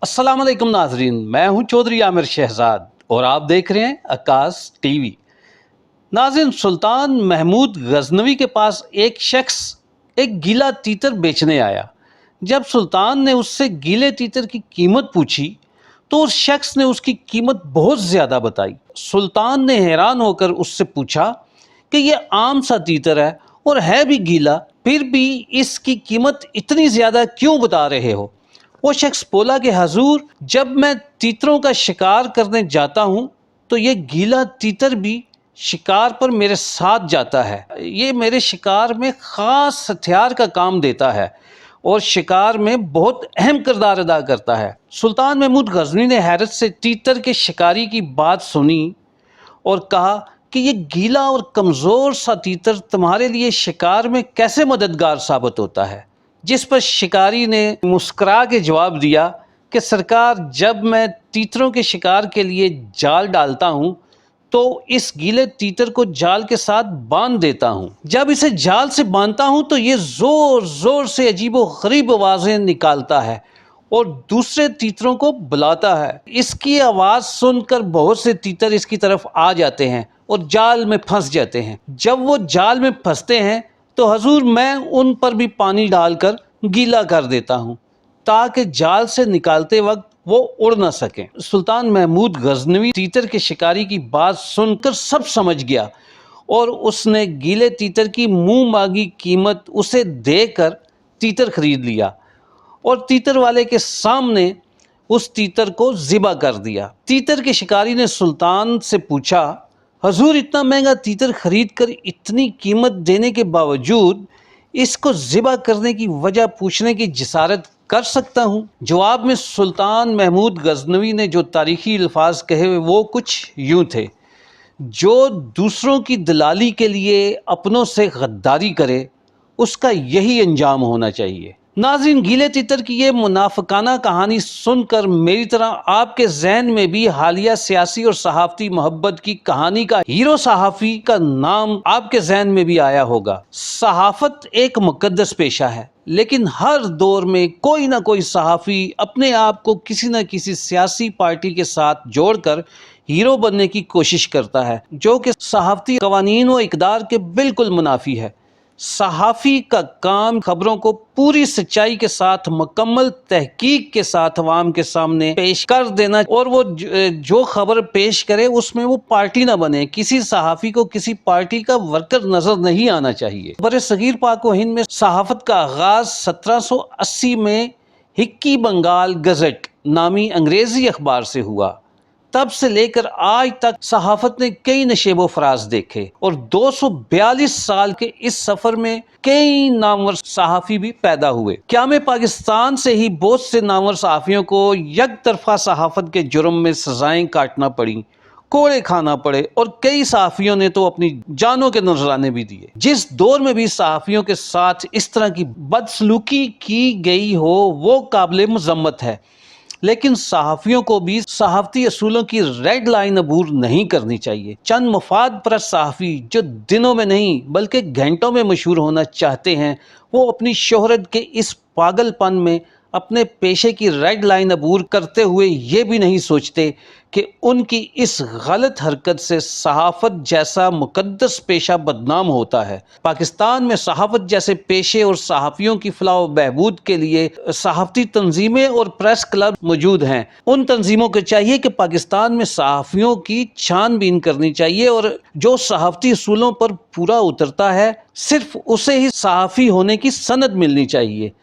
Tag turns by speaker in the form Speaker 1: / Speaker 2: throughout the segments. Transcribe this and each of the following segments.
Speaker 1: अस्सलाम वालेकुम नाजरीन, मैं हूं चौधरी आमिर शहजाद और आप देख रहे हैं आकाश टीवी। नाज़रीन, सुल्तान महमूद गजनवी के पास एक शख्स एक गीला तीतर बेचने आया। जब सुल्तान ने उससे गीले तीतर की कीमत पूछी तो उस शख्स ने उसकी कीमत बहुत ज़्यादा बताई। सुल्तान ने हैरान होकर उससे पूछा कि यह आम सा तीतर है और है भी गीला, फिर भी इसकी कीमत इतनी ज़्यादा क्यों बता रहे हो? वो शख्स बोला कि हजूर, जब मैं तीतरों का शिकार करने जाता हूँ तो ये गीला तीतर भी शिकार पर मेरे साथ जाता है। ये मेरे शिकार में ख़ास हथियार का काम देता है और शिकार में बहुत अहम किरदार अदा करता है। सुल्तान महमूद गजनवी ने हैरत से तीतर के शिकारी की बात सुनी और कहा कि ये गीला और कमज़ोर सा तीतर तुम्हारे लिए शिकार में कैसे मददगार साबित होता है? जिस पर शिकारी ने मुस्कुरा के जवाब दिया कि सरकार, जब मैं तीतरों के शिकार के लिए जाल डालता हूँ तो इस गीले तीतर को जाल के साथ बांध देता हूँ। जब इसे जाल से बांधता हूँ तो ये ज़ोर ज़ोर से अजीबो गरीब आवाज़ें निकालता है और दूसरे तीतरों को बुलाता है। इसकी आवाज़ सुनकर बहुत से तीतर इसकी तरफ आ जाते हैं और जाल में फंस जाते हैं। जब वो जाल में फंसते हैं तो हजूर, मैं उन पर भी पानी डालकर गीला कर देता हूँ ताकि जाल से निकालते वक्त वो उड़ ना सकें। सुल्तान महमूद गजनवी तीतर के शिकारी की बात सुनकर सब समझ गया और उसने गीले तीतर की मुंह मांगी कीमत उसे देकर तीतर खरीद लिया और तीतर वाले के सामने उस तीतर को ज़िबा कर दिया। तीतर के शिकारी ने सुल्तान से पूछा, हजूर, इतना महंगा तीतर खरीद कर इतनी कीमत देने के बावजूद इसको ज़िबा करने की वजह पूछने की जिसारत कर सकता हूँ? जवाब में सुल्तान महमूद गजनवी ने जो तारीखी अल्फाज कहे हुए वो कुछ यूँ थे, जो दूसरों की दलाली के लिए अपनों से गद्दारी करे उसका यही अंजाम होना चाहिए। नाज़रीन, गीले तीतर की ये मुनाफिकाना कहानी सुनकर मेरी तरह आपके जहन में भी हालिया सियासी और सहाफ़ती मोहब्बत की कहानी का हीरो सहाफ़ी का नाम आपके जहन में भी आया होगा। सहाफ़त एक मुक़द्दस पेशा है, लेकिन हर दौर में कोई ना कोई सहाफ़ी अपने आप को किसी न किसी सियासी पार्टी के साथ जोड़कर हीरो बनने की कोशिश करता है, जो कि सहाफ़ती क़वानीन व इक़दार के बिल्कुल मुनाफी है। सहाफ़ी का काम खबरों को पूरी सच्चाई के साथ मुकम्मल तहकीक के साथ अवाम के सामने पेश कर देना और वो जो खबर पेश करे उसमें वो पार्टी ना बने। किसी सहाफ़ी को किसी पार्टी का वर्कर नज़र नहीं आना चाहिए। बरसगीर पाक व हिंद में सहाफ़त का आगाज़ 1780 में हिक्की बंगाल गज़ट नामी अंग्रेज़ी अखबार से हुआ। तब से लेकर आज तक सहाफ़त ने कई नशेबो फराज देखे और 242 साल के इस सफ़र में कई नामवर सहाफ़ी भी पैदा हुए। क़याम पाकिस्तान से ही बहुत से नामवर सहाफ़ियों को एक तरफा सहाफ़त के जुर्म में सज़ाएं काटना पड़ी, कोड़े खाना पड़े और कई सहाफ़ियों ने तो अपनी जानों के नजराने भी दिए। जिस दौर में भी सहाफ़ियों के साथ इस तरह की बदसलूकी की गई हो वो काबिल मज़म्मत है, लेकिन सहाफ़ियों को भी सहाफ़ती असूलों की रेड लाइन अबूर नहीं करनी चाहिए। चंद मुफाद परस्त सहाफ़ी जो दिनों में नहीं बल्कि घंटों में मशहूर होना चाहते हैं, वो अपनी शोहरत के इस पागलपन में अपने पेशे की रेड लाइन अबूर करते हुए ये भी नहीं सोचते कि उनकी इस गलत हरकत से सहाफ़त जैसा मुक़द्दस पेशा बदनाम होता है। पाकिस्तान में सहाफ़त जैसे पेशे और सहाफ़ियों की फलाह व बहबूद के लिए सहाफ़ती तंजीमें और प्रेस क्लब मौजूद हैं। उन तंजीमों को चाहिए कि पाकिस्तान में सहाफ़ियों की छानबीन करनी चाहिए और जो सहाफ़ती असूलों पर पूरा उतरता है सिर्फ उसे ही सहाफ़ी होने की सनद मिलनी चाहिए।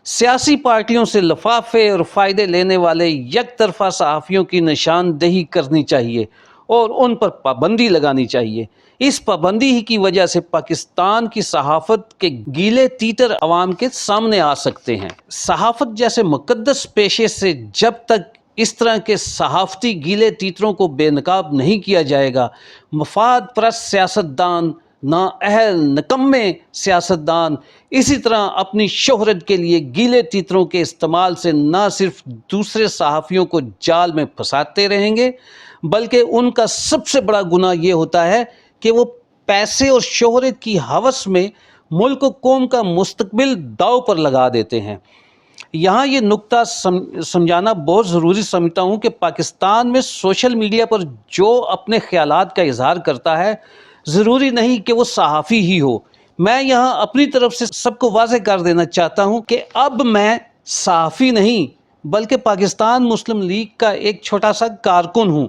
Speaker 1: सियासी पार्टियों से लफाफे और फ़ायदे लेने वाले एक तरफा सहाफ़ियों की निशानदेही करनी चाहिए और उन पर पाबंदी लगानी चाहिए। इस पाबंदी ही की वजह से पाकिस्तान की सहाफ़त के गीले तीतर अवाम के सामने आ सकते हैं। सहाफ़त जैसे मुक़द्दस पेशे से जब तक इस तरह के सहाफ़ती गीले तीतरों को बेनकाब नहीं किया जाएगा, मफाद परस्त सियासतदान, नाअहल निकम्मे सियासतदान इसी तरह अपनी शोहरत के लिए गीले तीतरों के इस्तेमाल से न सिर्फ दूसरे सहाफ़ियों को जाल में फंसाते रहेंगे, बल्कि उनका सबसे बड़ा गुनाह ये होता है कि वो پیسے اور شہرت کی ہوس میں ملک و قوم کا مستقبل داؤ پر لگا دیتے ہیں۔ یہاں یہ نقطہ سمجھانا بہت ضروری سمجھتا ہوں کہ پاکستان میں سوشل میڈیا پر جو اپنے خیالات کا اظہار کرتا ہے، ضروری نہیں کہ وہ صحافی ہی ہو۔ میں یہاں اپنی طرف سے سب کو واضح کر دینا چاہتا ہوں کہ اب میں صحافی نہیں بلکہ پاکستان مسلم لیگ کا ایک چھوٹا سا کارکن ہوں،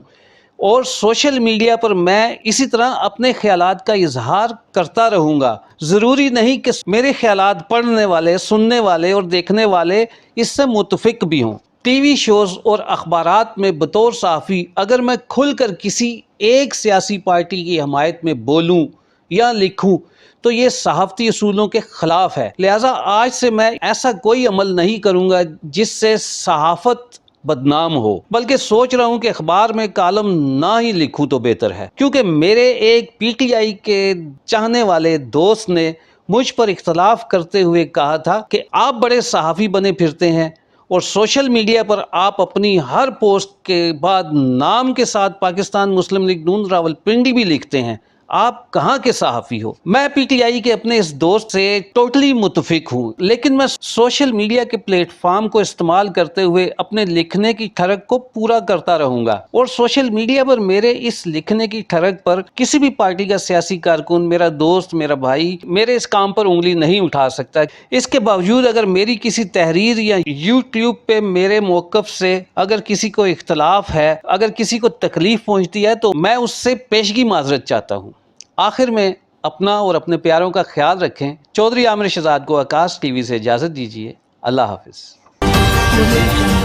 Speaker 1: اور سوشل میڈیا پر میں اسی طرح اپنے خیالات کا اظہار کرتا رہوں گا۔ ضروری نہیں کہ میرے خیالات پڑھنے والے، سننے والے اور دیکھنے والے اس سے متفق بھی ہوں۔ ٹی وی شوز اور اخبارات میں بطور صحافی اگر میں کھل کر کسی ایک سیاسی پارٹی کی حمایت میں بولوں یا لکھوں تو یہ صحافتی اصولوں کے خلاف ہے، لہٰذا آج سے میں ایسا کوئی عمل نہیں کروں گا جس سے صحافت بدنام ہو، بلکہ سوچ رہا ہوں کہ اخبار میں کالم نہ ہی لکھوں تو بہتر ہے، کیونکہ میرے ایک پی ٹی آئی کے چاہنے والے دوست نے مجھ پر اختلاف کرتے ہوئے کہا تھا کہ آپ بڑے صحافی بنے پھرتے ہیں اور سوشل میڈیا پر آپ اپنی ہر پوسٹ کے بعد نام کے ساتھ پاکستان مسلم لیگ نون راولپنڈی بھی لکھتے ہیں، آپ کہاں کے صحافی ہو؟ میں پی ٹی آئی کے اپنے اس دوست سے ٹوٹلی متفق ہوں، لیکن میں سوشل میڈیا کے پلیٹ فارم کو استعمال کرتے ہوئے اپنے لکھنے کی ٹھڑک کو پورا کرتا رہوں گا، اور سوشل میڈیا پر میرے اس لکھنے کی ٹھڑک پر کسی بھی پارٹی کا سیاسی کارکن، میرا دوست، میرا بھائی میرے اس کام پر انگلی نہیں اٹھا سکتا۔ اس کے باوجود اگر میری کسی تحریر یا یوٹیوب پہ میرے موقف سے اگر کسی کو اختلاف ہے، اگر کسی کو تکلیف پہنچتی ہے تو میں اس سے پیشگی معذرت چاہتا ہوں۔ آخر میں اپنا اور اپنے پیاروں کا خیال رکھیں۔ چودھری عامر شہزاد کو آکاش ٹی وی سے اجازت دیجیے۔ اللہ حافظ۔